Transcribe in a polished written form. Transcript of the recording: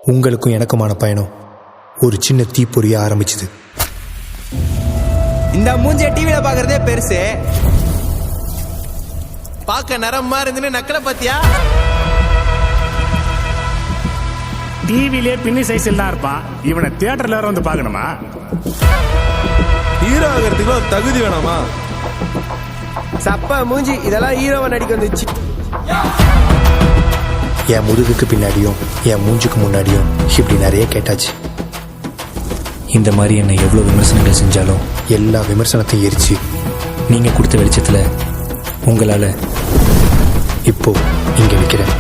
உங்களுக்கும் எனக்குமான பயணம் ஒரு சின்ன தீப்பொறிய ஆரம்பிச்சது. இந்த மூஞ்சிய டிவியில பாக்குறதே பெருசு, பார்க்க நரம்பா இருந்துன்னு நக்கலை பத்தியா? டிவிலே பின்னி சைஸில் தான் இருப்பான். இவனை தியேட்டர்ல வந்து பார்க்கணுமா? ஹீரோ ஆகிறதுக்கு ஒரு தகுதி வேணாமா? சப்பா மூஞ்சி, இதெல்லாம் ஹீரோவை நடிக்க வந்துச்சு. என் முதுகுக்கு பின்னாடியும் என் மூஞ்சுக்கு முன்னாடியும் இப்படி நிறைய கேட்டாச்சு. இந்த மாதிரி என்னை எவ்வளோ விமர்சனங்கள் செஞ்சாலும் எல்லா விமர்சனத்தையும் எரிச்சு நீங்கள் கொடுத்த வெளிச்சத்தில் உங்களால் இப்போ இங்கே நிற்கிறேன்.